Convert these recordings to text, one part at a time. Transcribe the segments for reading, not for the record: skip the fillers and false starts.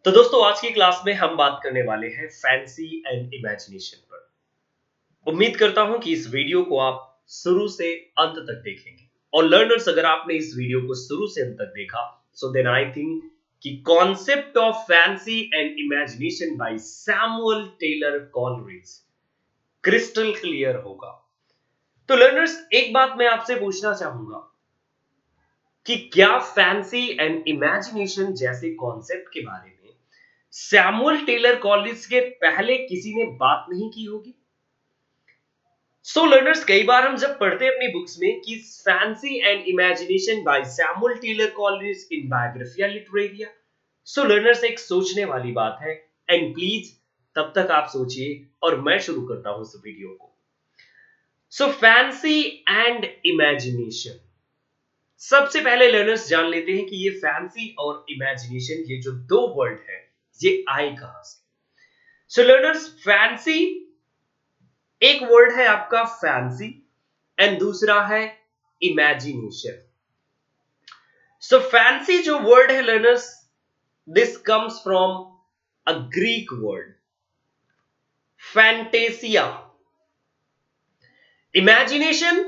तो दोस्तों आज की क्लास में हम बात करने वाले हैं फैंसी एंड इमेजिनेशन पर। उम्मीद करता हूं कि इस वीडियो को आप शुरू से अंत तक देखेंगे। और लर्नर्स, अगर आपने इस वीडियो को शुरू से अंत तक देखा सो देन आई थिंक कि concept of fancy and imagination by Samuel Taylor Coleridge crystal clear होगा। तो लर्नर्स, एक बात मैं आपसे पूछना चाहूंगा कि क्या फैंसी एंड इमेजिनेशन जैसे कॉन्सेप्ट के बारे में सैमुअल टेलर कॉलिंस के पहले किसी ने बात नहीं की होगी। सो लर्नर्स, कई बार हम जब पढ़ते हैं अपनी बुक्स में कि fancy and imagination by Samuel Taylor Collins in Biographia Literaria, so learners एक सोचने वाली बात है। एंड प्लीज तब तक आप सोचिए और मैं शुरू करता हूं इस वीडियो को। सो फैंसी एंड इमेजिनेशन, सबसे पहले लर्नर्स जान लेते हैं कि ये फैंसी और इमेजिनेशन, ये जो दो वर्ड है, ये आए कहां से। सो लर्नर्स, फैंसी एक वर्ड है आपका फैंसी एंड दूसरा है इमेजिनेशन। सो फैंसी जो वर्ड है learners, this comes from a Greek word phantasia. Imagination,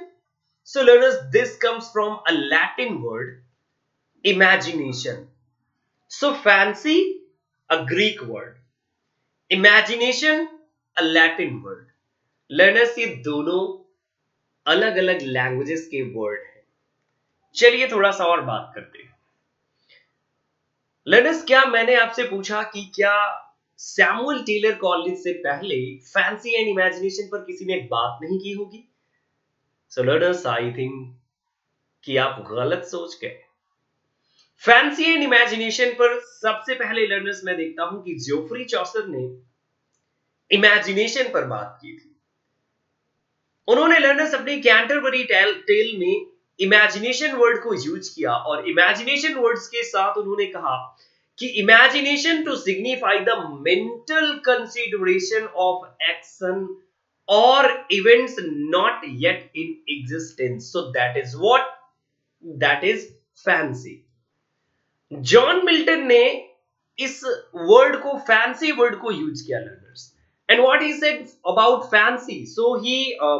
so learners, this comes from a Latin word imagination. So fancy a Greek word, imagination a Latin word. Learners, ये दोनों अलग अलग languages के word हैं। चलिए थोड़ा सा और बात करते हैं। लर्नर्स, क्या मैंने आपसे पूछा कि क्या सैमुअल टेलर कॉलिंस से पहले फैंसी एंड इमेजिनेशन पर किसी ने बात नहीं की होगी? सो लर्नर्स, आई थिंक कि आप गलत सोच गए। फैंसी एंड इमेजिनेशन पर सबसे पहले लर्नर्स मैं देखता हूं कि जोफ्री चौसर ने इमेजिनेशन पर बात की थी। उन्होंने लर्नर्स अपनी कैंटरबरी टेल में इमेजिनेशन वर्ड को यूज किया और इमेजिनेशन वर्ड्स के साथ उन्होंने कहा कि imagination to signify the mental consideration of action और events not yet in existence, so that is fancy. John Milton ने इस वर्ड को, फैंसी वर्ड को यूज किया learners. And what he said about fancy, so he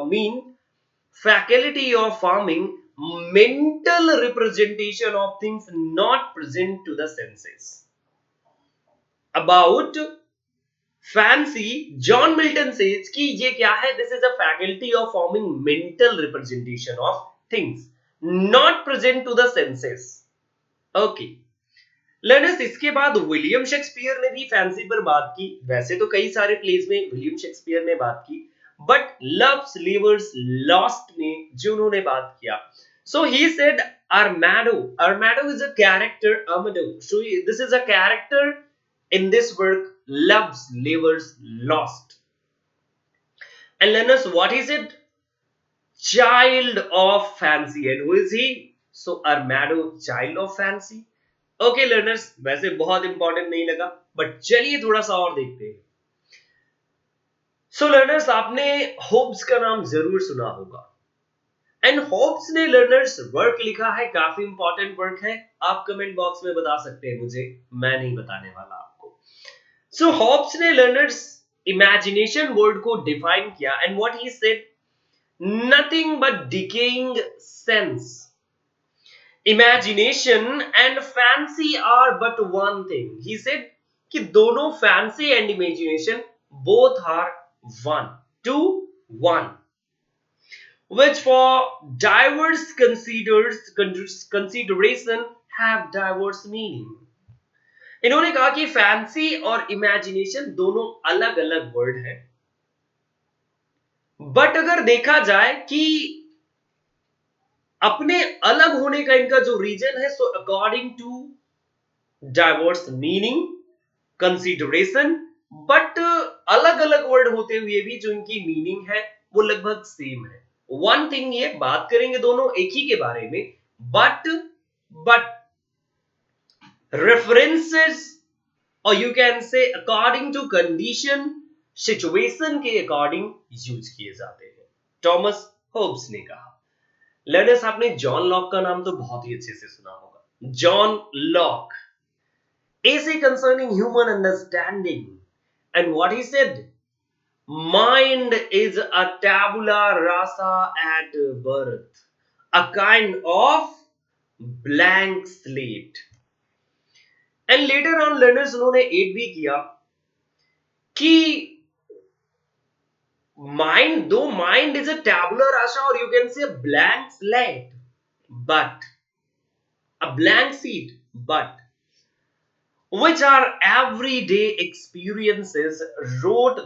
mean faculty of forming mental representation of things not present to the senses. About fancy, John Milton says कि ये क्या है? This is a faculty of forming mental representation of things not present to the senses. Okay. Learners, इसके बाद William Shakespeare ने भी fancy पर बात की। वैसे तो कई सारे प्लेस में विलियम शेक्सपियर ने बात की, बट लव स्लीवर्स लॉस्ट में जो उन्होंने बात किया, so he said Armado is a character, Amado, so this is a character in this work, love slavers lost. And learners, what is it? Child of fancy. And who is he? So Armado, child of fancy. Okay learners, वैसे बहुत important नहीं लगा, but चलिए थोड़ा सा और देखते हैं। सो लर्नर्स, आपने होब्स का नाम जरूर सुना होगा। एंड होब्स ने लर्नर्स वर्क लिखा है, काफी इंपॉर्टेंट वर्क है। आप कमेंट बॉक्स में बता सकते हैं मुझे, मैं नहीं बताने वाला आपको। सो होब्स ने लर्नर्स इमेजिनेशन वर्ड को डिफाइन किया and what he said, nothing but decaying sense, imagination and fancy are but one thing. He said कि दोनों fancy and imagination both are one to one, which for diverse consideration have diverse meaning. इन्होंने कहा कि fancy और imagination दोनों अलग अलग word हैं, बट अगर देखा जाए कि अपने अलग होने का इनका जो रीजन है, so according to diverse meaning, consideration, but अलग अलग वर्ड होते हुए भी जो इनकी मीनिंग है वो लगभग सेम है। वन थिंग, ये बात करेंगे दोनों एक ही के बारे में, बट रेफरेंसेस और you can say according to condition, situation के अकॉर्डिंग यूज किए जाते हैं। थॉमस होब्स ने कहा। लर्नर्स, आपने जॉन लॉक का नाम तो बहुत ही अच्छे से सुना होगा। John Locke essay concerning human understanding. And what he said? Mind is a tabula rasa at birth, a kind of blank slate. And later on learners उन्होंने एड भी किया कि mind is a tabula rasa or you can say a blank slate, but a blank sheet, but which are everyday experiences wrote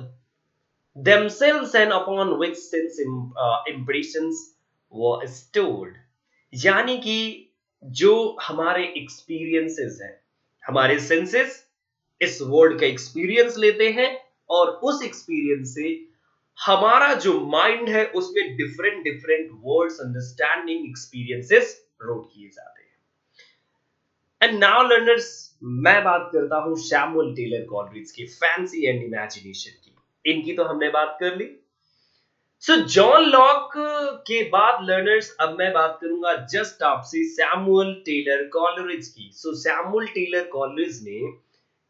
themselves and upon which sense impressions were stored. यानी कि जो हमारे experiences हैं, हमारे senses इस word का experience लेते हैं और उस एक्सपीरियंस से हमारा जो माइंड है उसमें different different words understanding experiences rote किए जाते हैं. एंड नाउ लर्नर्स, मैं बात करता हूं सैमुअल टेलर कॉलरिज की फैंसी एंड इमेजिनेशन की. इनकी तो हमने बात कर ली. सो जॉन लॉक के बाद लर्नर्स अब मैं बात करूंगा जस्ट आपसे सैमुअल टेलर कॉलरिज की. सो सैमुअल टेलर कॉलरिज ने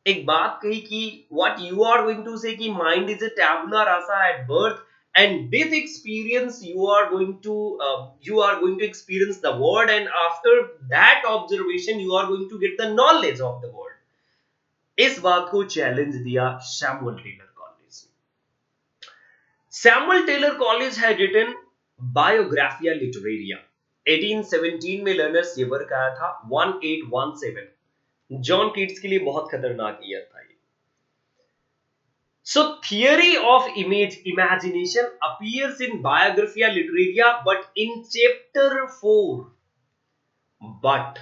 एक बात कही कि what you are going to say कि mind is a tabula rasa at birth and with experience you are going to experience the world, and after that observation you are going to get the knowledge of the world. इस बात को challenge दिया Samuel Taylor Coleridge ने. Samuel Taylor Coleridge had written Biographia Literaria 1817 में. Learners ये work आया था 1817. John Keats के लिए बहुत खतरनाक ईयर था ये. So theory of imagination appears in Biographia Literaria but in chapter 4. But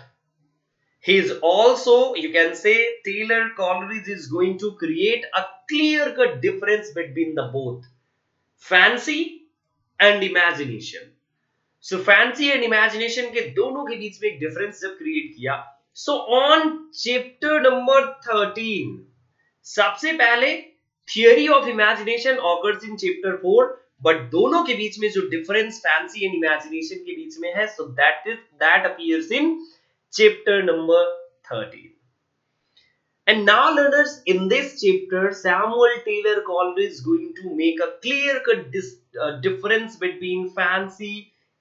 he is also, you can say, Taylor Coleridge is going to create a clear-cut difference between the both fancy and imagination. So fancy and imagination के दोनों के बीच में एक difference जब create किया. So on chapter number 13, सबसे पहले theory of imagination occurs in chapter 4, but दोनों के बीच में जो डिफरेंस फैंसी एंड इमेजिनेशन के बीच में है, so that appears in chapter number 13. And now learners, in this chapter Samuel Taylor Coleridge is going to make a clear cut difference between fancy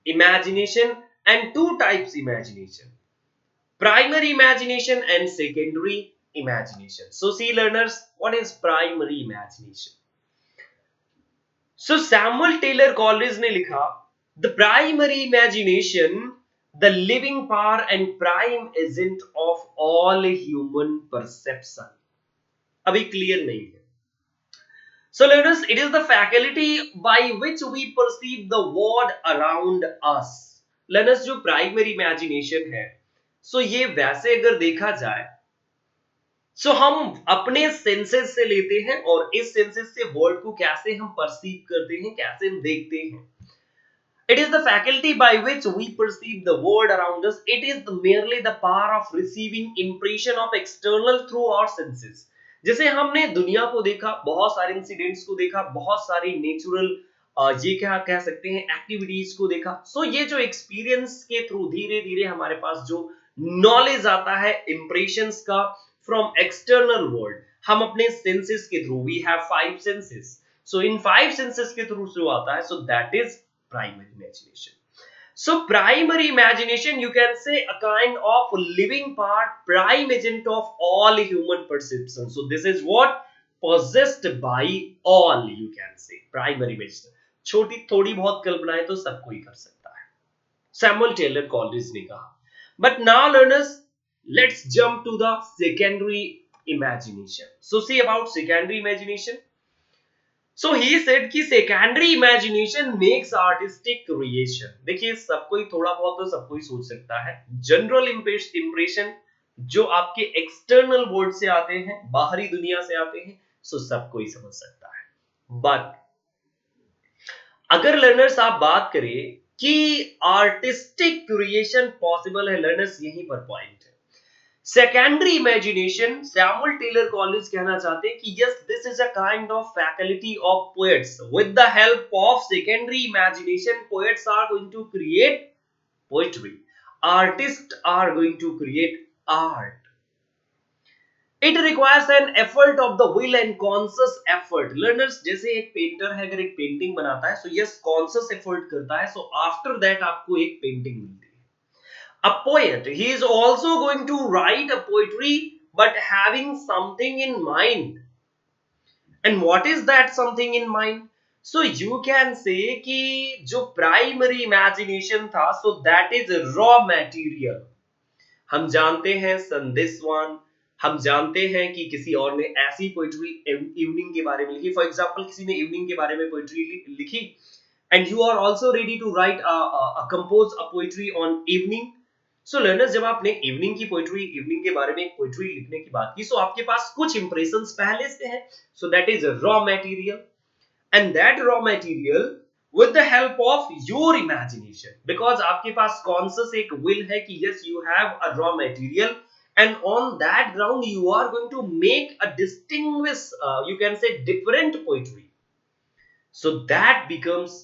imagination and two types imagination: primary imagination and secondary imagination. So see learners, what is primary imagination? So Samuel Taylor Coleridge ने लिखा, the primary imagination, the living power and prime agent of all human perception. अभी clear नहीं है. So learners, it is the faculty by which we perceive the world around us. Learners, जो primary imagination है, so ये वैसे अगर देखा जाए, सो हम अपने सेंसेस से लेते हैं और इस सेंसेस से वर्ल्ड को कैसे हम परसीव करते हैं, कैसे हम देखते हैं. It is the faculty by which we perceive the world around us. It is merely the power of receiving impression of external through our senses. जैसे हमने दुनिया को देखा, बहुत सारे इंसिडेंट्स को देखा, बहुत सारी नेचुरल ये क्या कह सकते हैं एक्टिविटीज को देखा. सो ये जो एक्सपीरियंस के थ्रू धीरे धीरे हमारे पास जो नॉलेज आता है इंप्रेशंस का from external world, हम अपने senses के through, we have 5 senses, so in 5 senses के through जो आता है, so that is primary imagination. So primary imagination, you can say, a kind of living part, prime agent of all human perception. So this is what possessed by all, you can say, primary imagination. छोटी थोड़ी बहुत कल्पनाएं तो सब कोई कर सकता है, सैमुअल टेलर कॉलरिज ने कहा. But now learners, let's jump to the secondary imagination. So see about secondary imagination. So he said कि secondary imagination makes artistic creation. देखिए सब कोई थोड़ा बहुत तो सब कोई सोच सकता है. जनरल impression जो आपके एक्सटर्नल वर्ल्ड से आते हैं, बाहरी दुनिया से आते हैं, सो सब कोई समझ सकता है. बट अगर लर्नर्स आप बात करें कि आर्टिस्टिक क्रिएशन पॉसिबल है, लर्नर्स यहीं पर पॉइंट है. Secondary imagination, Samuel Taylor Coleridge कहना चाहते हैं कि yes, this is a kind of faculty of poets. With the help of secondary imagination, poets are going to create poetry, artist are going to create art. It requires an effort of the will and conscious effort. Learners, जैसे एक painter है, अगर एक painting बनाता है, so yes conscious effort करता है, so after that आपको एक पेंटिंग मिलती है। A poet, he is also going to write a poetry but having something in mind. And what is that something in mind? So you can say कि जो primary imagination था, so that is raw material. हम जानते हैं संदेशवान, हम जानते हैं कि किसी और ने ऐसी पोइट्री इवनिंग के बारे में लिखी। फॉर एग्जांपल, किसी ने इवनिंग के बारे में पोइट्री लिखी, and you are also ready to write compose a poetry on evening. So learners, जब आपने इवनिंग की पोइट्री, इवनिंग के बारे में एक पोइट्री लिखने की बात की, सो आपके पास कुछ इंप्रेशंस पहले से हैं, सो that is raw material. and that raw material with the help of your imagination, because आपके पास conscious एक will है कि yes you have a raw material, and on that ground you are going to make a distinguished you can say different poetry. So that becomes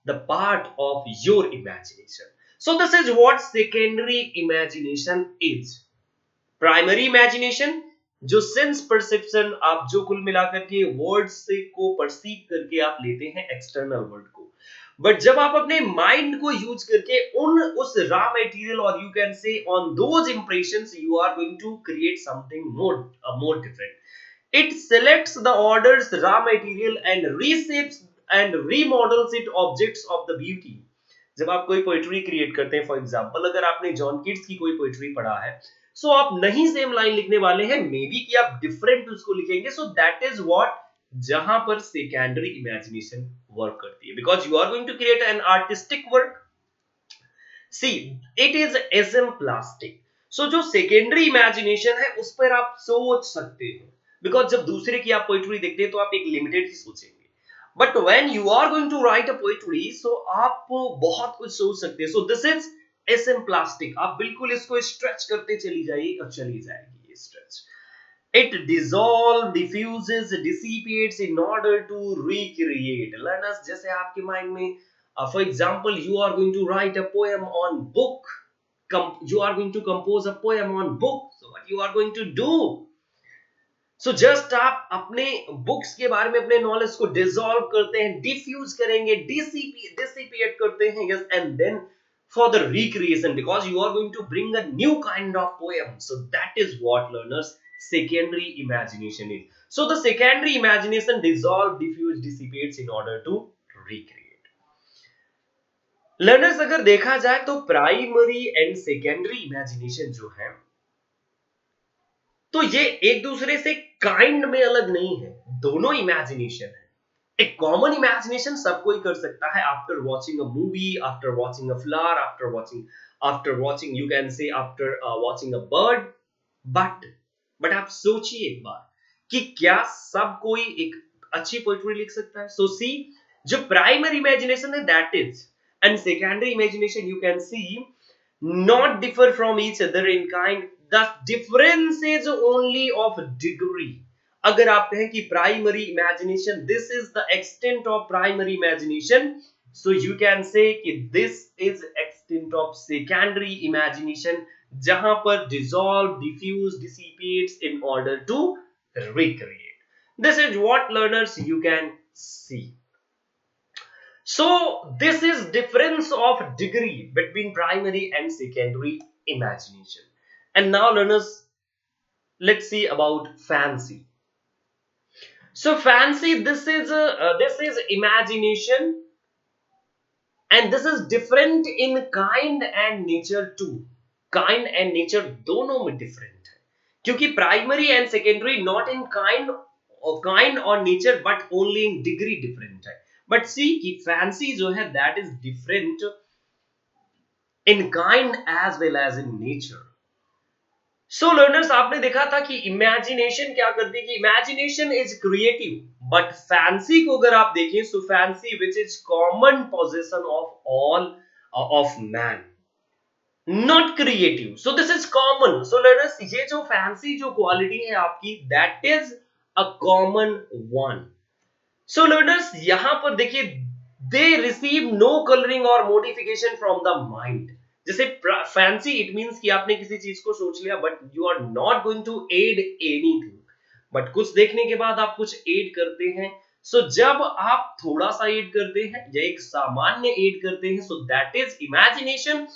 the part of your imagination. So this is what secondary imagination is. Primary imagination, जो sense perception, आप जो कुल मिलाकर के words से को perceive करके आप लेते हैं एक्सटर्नल वर्ल्ड को, बट जब आप अपने माइंड को यूज करके उस रॉ मटेरियल, और you can say on those impressions, you are going to create something more different. It selects the orders raw material and reshapes and remodels it objects of the beauty. जब आप कोई poetry create करते हैं, for example अगर आपने John Keats की कोई poetry पढ़ा है, सो आप नहीं सेम लाइन लिखने वाले हैं, मे बी कि आप डिफरेंट उसको लिखेंगे। सो दैट इज व्हाट, जहां पर सेकेंडरी इमेजिनेशन वर्क करती है, because you are going to create an artistic work. See, it is esemplastic. So जो सेकेंडरी इमेजिनेशन है उस पर आप सोच सकते हैं, बिकॉज जब दूसरे की आप पोएट्री देखते हैं तो आप एक लिमिटेड ही सोचेंगे, but when you are going to write a poetry, so आप बहुत कुछ सोच सकते हैं। So this is esemplastic. आप बिल्कुल इसको स्ट्रेच करते चली जाइए और चली जाएगी ये stretch. It dissolve, diffuses, dissipates in order to recreate. Learners, जैसे आपके माइंड में for example you are going to write a poem on book, you are going to compose a poem on book, so what you are going to do? So just आप अपने books के बारे में अपने knowledge को dissolve करते हैं, diffuse करेंगे, डिसिपेट करते हैं, yes, and then for the recreation, because you are going to bring a new kind of poem. So that is what learners secondary imagination is. So the secondary imagination dissolve, diffuse, dissipates in order to recreate. Learners, अगर देखा जाए तो primary and secondary imagination जो है, तो ये एक दूसरे से काइंड में अलग नहीं है, दोनों इमेजिनेशन है। एक कॉमन इमेजिनेशन सब कोई कर सकता है, after watching a movie, after watching a flower, after watching you can से after watching a bird. But आप सोचिए एक बार कि क्या सब कोई एक अच्छी पोएट्री लिख सकता है? सो सी, जो प्राइमरी इमेजिनेशन है that is, and secondary imagination you can see not differ from each other in kind. The difference is only of degree. अगर आप कहें कि primary imagination, this is the extent of primary imagination, so you can say कि this is extent of secondary imagination, जहां पर dissolve, diffuse, dissipates in order to recreate. This is what learners you can see. So this is difference of degree between primary and secondary imagination. And now learners, let's see about fancy. So fancy, this is imagination, and this is different in kind and nature too. Kind and nature दोनों में different है, क्योंकि primary and secondary not in kind or nature but only in degree different है. But see कि fancy जो है that is different in kind as well as in nature. So learners, आपने देखा था कि imagination क्या करती है, कि imagination is creative, but fancy को अगर आप देखें, so fancy which is common possession of all of man, not creative. So this is common. So learners, ये जो fancy जो quality है आपकी, that is a common one. So learners, यहाँ पर देखिए, they receive no coloring or modification from the mind. जैसे fancy it means कि आपने किसी चीज को सोच लिया but you are not going to add anything, but कुछ देखने के बाद आप कुछ एड करते हैं। सो जब आप थोड़ा सा एड करते हैं या एक सामान्य एड करते हैं, सो दैट इज इमेजिनेशन।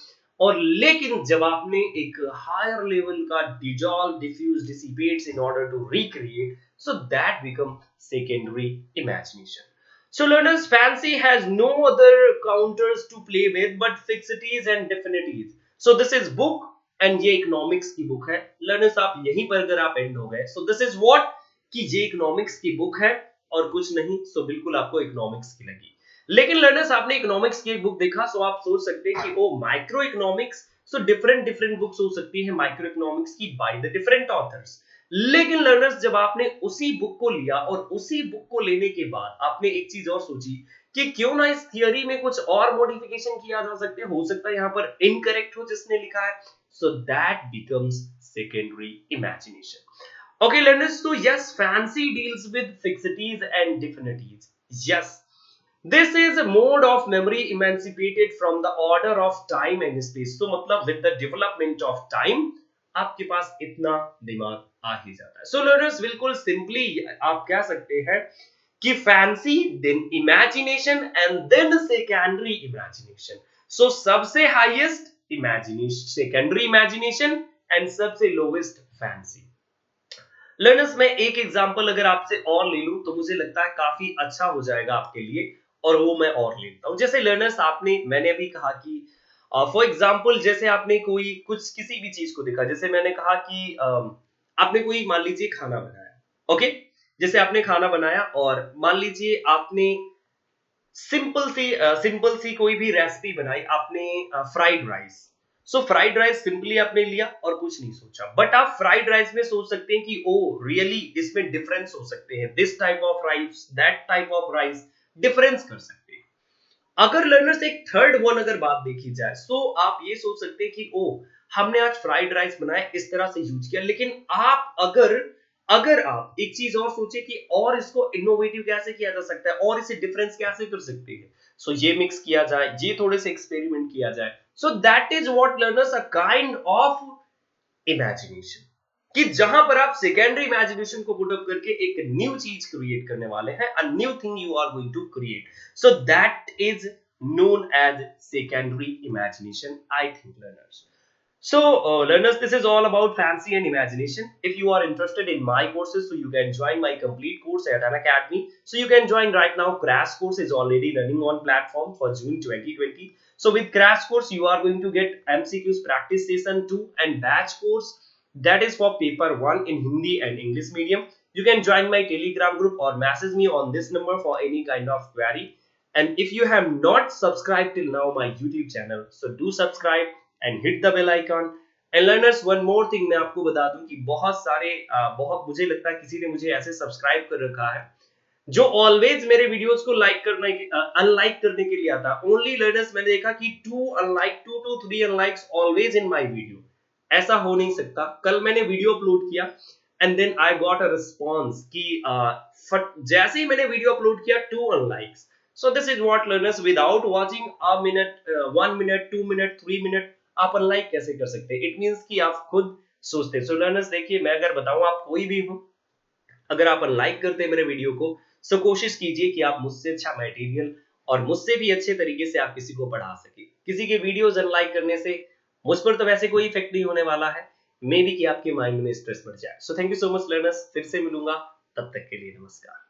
और लेकिन जब आपने एक हायर लेवल का dissolve, diffuse, dissipates in order to recreate, so that become secondary imagination. So learners, fancy has no other counters to play with but fixities and definities. So this is book and ये economics की book है। Learners आप यहीं पर अगर आप and हो गए, सो दिस इज व्हाट कि ये इकोनॉमिक्स की बुक है और कुछ नहीं। सो बिल्कुल आपको इकोनॉमिक्स की लगी। लेकिन लर्नर्स आपने इकोनॉमिक्स की एक बुक देखा, सो आप सोच सकते हैं कि oh micro economics, so different different books हो सकती है माइक्रो इकोनॉमिक्स की बाय द डिफरेंट ऑथर्स। लेकिन लर्नर्स जब आपने उसी बुक को लिया और उसी बुक को लेने के बाद आपने एक चीज और सोची कि क्यों ना इस थियरी में कुछ और मॉडिफिकेशन किया जा सकते, हो सकता है यहाँ पर इनकरेक्ट हो जिसने लिखा है, so that becomes secondary imagination. Okay learners, तो yes fancy deals with fixities and definites. Yes, this is a mode of memory emancipated from the order of time and space। तो मतलब with the development of time आपके पास इतना दिमाग आ ही जाता है। सो learners बिल्कुल simply आप कह सकते हैं कि fancy then imagination and then secondary imagination. So सबसे highest imagination, secondary imagination and सबसे लोवेस्ट फैंसी। लर्नर्स मैं एक एग्जांपल अगर आपसे और ले लूं तो मुझे लगता है काफी अच्छा हो जाएगा आपके लिए, और वो मैं और लेता हूं। जैसे लर्नर्स आपने, मैंने अभी कहा कि फॉर एग्जांपल जैसे आपने कोई कुछ किसी भी चीज को देखा, जैसे मैंने कहा कि आपने कोई मान लीजिए खाना बनाया, ओके, जैसे आपने खाना बनाया और मान लीजिए आपने सिंपल सी कोई भी रेसिपी बनाई, आपने फ्राइड राइस। सो फ्राइड राइस सिंपली आपने लिया और कुछ नहीं सोचा, बट आप फ्राइड राइस में सोच सकते हैं कि ओ रियली इसमें डिफरेंस हो सकते हैं, this type of rice, that type of rice, difference कर सकते हैं। अगर लर्नर्स एक थर्ड वन अगर बात देखी जाए, सो आप ये सोच सकते हैं कि ओ हमने आज फ्राइड राइस बनाया, इस तरह से यूज किया, लेकिन आप अगर अगर आप एक चीज और सोचे कि और इसको इनोवेटिव कैसे किया जा सकता है और इसे डिफरेंस कैसे कर सकते हैं, सो ये मिक्स किया जाए, ये थोड़े से एक्सपेरिमेंट किया जाए, so that is what learners a kind of imagination, कि जहां पर आप सेकेंडरी इमेजिनेशन को पुट अप करके एक न्यू चीज क्रिएट करने वाले हैं, a new thing you are going to create, so that is known as secondary imagination, I think learners. So, learners, this is all about fancy and imagination. If you are interested in my courses, so you can join my complete course at Unacademy. So you can join right now. Crash course is already running on platform for June 2020. So with Crash course, you are going to get MCQs practice session 2 and batch course. That is for paper 1 in Hindi and English medium. You can join my Telegram group or message me on this number for any kind of query. And if you have not subscribed till now my YouTube channel, so do subscribe and hit the bell icon. And learners, one more thing मैं आपको बता दूं कि बहुत सारे बहुत मुझे लगता है किसी ने मुझे ऐसे सब्सक्राइब कर रखा है जो ऑलवेज मेरे वीडियोस को लाइक करने के अनलाइक करने के लिए आता है। ओनली लर्नर्स मैंने देखा कि 2 to 3 unlikes always in my video. ऐसा हो नहीं सकता। कल मैंने वीडियो अपलोड किया and then I got a response कि जैसे ही मैंने वीडियो अपलोड किया 2 unlikes. So this is what learners, without watching a minute, 1 minute, 2 minute, 3 minute, आप अनलाइक कैसे कर सकते हैं? इट मींस कि आप खुद सोचते हैं। सो लर्नर्स देखिए, मैं अगर बताऊं आप कोई भी हो, अगर आप अनलाइक करते हैं मेरे वीडियो को, सो कोशिश कीजिए कि आप मुझसे अच्छा मटेरियल और मुझसे भी अच्छे तरीके से आप किसी को पढ़ा सके। किसी के वीडियोस अनलाइक करने से मुझ पर तो वैसे कोई इफेक्ट नहीं होने वाला है, मे बी कि आपके माइंड में स्ट्रेस बढ़ जाए। So thank you so much learners, फिर से मिलूंगा, तब तक के लिए नमस्कार।